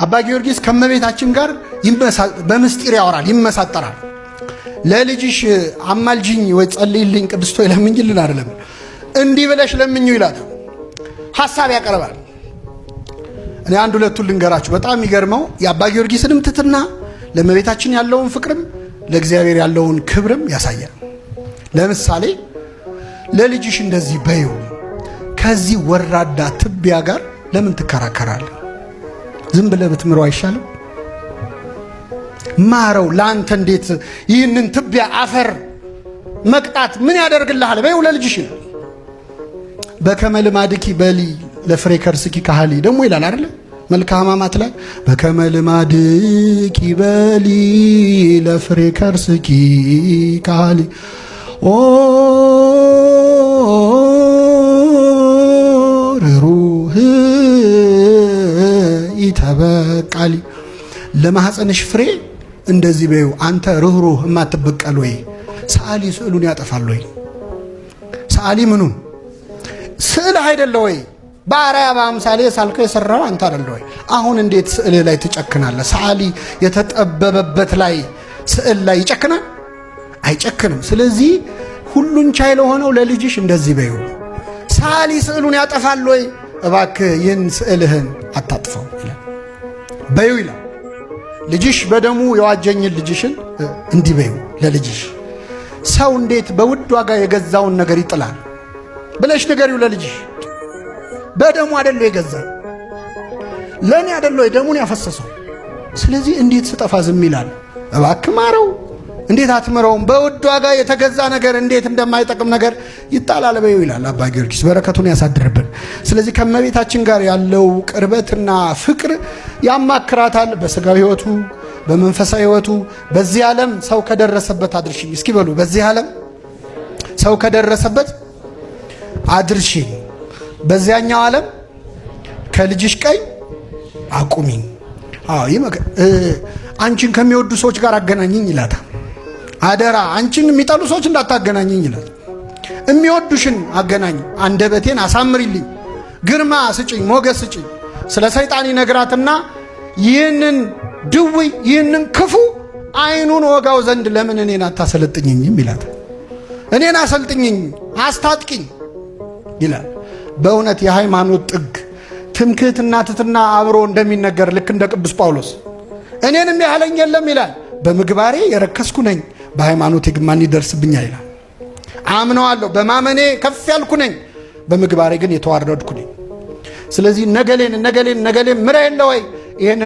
አባ ጊዮርጊስ ከመቤታችን ጋር በምስጢር ያወራል፣ ይመሳጠራል። ለልጅሽ አማልጅኝ ወይ ጸልይልኝ ቅድስቶ ለምኝልን አይደለም እንዲህ ብለሽ ለምኙ ይላል። ሐሳብ ያቀርባል። እኔ አንድ ሁለቱን ልንገራችሁ። በጣም የሚገርመው የአባ ጊዮርጊስንም ትሕትና ለመቤታችን ያለውን ፍቅርም ለእግዚአብሔር ያለውን ክብርም ያሳያል። ለምሳሌ ለልጅሽ እንደዚህ በይው፣ ከዚህ ወራዳ ትቢያ ጋር ለምን ትከራከራለህ? ዝም ብለህ ብትምረው አይሻልም? ማረው። ለአንተ እንዴት ይህንን ትቢያ አፈር መቅጣት ምን ያደርግልሃል? በይው ለልጅሽ። በከመ ልማድኪ በሊ ለፍሬ ከርስኪ ካህሊ ደግሞ ይላል አይደል? መልክአ ሕማማት ላይ በከመ ልማድኪ በሊ ለፍሬ ከርስኪ ካህሊ ኦ ሩህ ይተበቃሊ ለማህፀንሽ ፍሬ እንደዚህ በይው። አንተ ሩህሩህ የማትበቀል ወይ ሰዓሊ ስዕሉን ያጠፋል ወይ? ሰዓሊ ምኑን ስዕል አይደለ ወይ? በአርአያ በአምሳሌ ሳልከው የሰራው አንተ አይደለ ወይ? አሁን እንዴት ስዕል ላይ ትጨክናለህ? ሰዓሊ የተጠበበበት ላይ ስዕል ላይ ይጨክናል? አይጨክንም። ስለዚህ ሁሉን ቻይ ለሆነው ለልጅሽ እንደዚህ በይው። ሰዓሊ ስዕሉን ያጠፋል ወይ? እባክህ ይህን ስዕልህን አታጥፈው ይላል። በይው ይላል። ልጅሽ በደሙ የዋጀኝን ልጅሽን እንዲህ በይው ለልጅሽ። ሰው እንዴት በውድ ዋጋ የገዛውን ነገር ይጥላል ብለሽ ንገሪው ለልጅሽ። በደሙ አይደለ የገዛው፣ ለኔ አይደለ ደሙን ያፈሰሰው። ስለዚህ እንዴት ስጠፋ ዝም ይላል? እባክህ ማረው። እንዴት አትምረውም? በውድ ዋጋ የተገዛ ነገር እንዴት እንደማይጠቅም ነገር ይጣላል በይው ይላል አባ ጊዮርጊስ። በረከቱን ያሳድርብን። ስለዚህ ከመቤታችን ጋር ያለው ቅርበትና ፍቅር ያማክራታል። በስጋዊ ሕይወቱ፣ በመንፈሳዊ ሕይወቱ። በዚህ ዓለም ሰው ከደረሰበት አድርሽኝ። እስኪ በሉ በዚህ ዓለም ሰው ከደረሰበት አድርሽኝ፣ በዚያኛው ዓለም ከልጅሽ ቀኝ አቁሚኝ። አንቺን ከሚወዱ ሰዎች ጋር አገናኝኝ ይላታል። አደራ አንቺን የሚጠሉ ሰዎች እንዳታገናኝኝ ይላል። የሚወዱሽን አገናኝ። አንደበቴን አሳምሪልኝ፣ ግርማ ስጭኝ፣ ሞገስ ስጭኝ። ስለ ሰይጣን ይነግራትና ይህንን ድውይ ይህንን ክፉ አይኑን ወጋው ዘንድ ለምን እኔን አታሰለጥኝኝም ይላታል። እኔን አሰልጥኝኝ፣ አስታጥቂኝ ይላል። በእውነት የሃይማኖት ጥግ ትምክህትና ትሕትና አብሮ እንደሚነገር ልክ እንደ ቅዱስ ጳውሎስ እኔንም ያህለኝ የለም ይላል። በምግባሬ የረከስኩ ነኝ፣ በሃይማኖቴ ግን ማን ይደርስብኛል ይላል። አምነዋለሁ፣ በማመኔ ከፍ ያልኩ ነኝ፣ በምግባሬ ግን የተዋረድኩ ነኝ። ስለዚህ ነገሌን ምራ የለ ወይ? ይሄን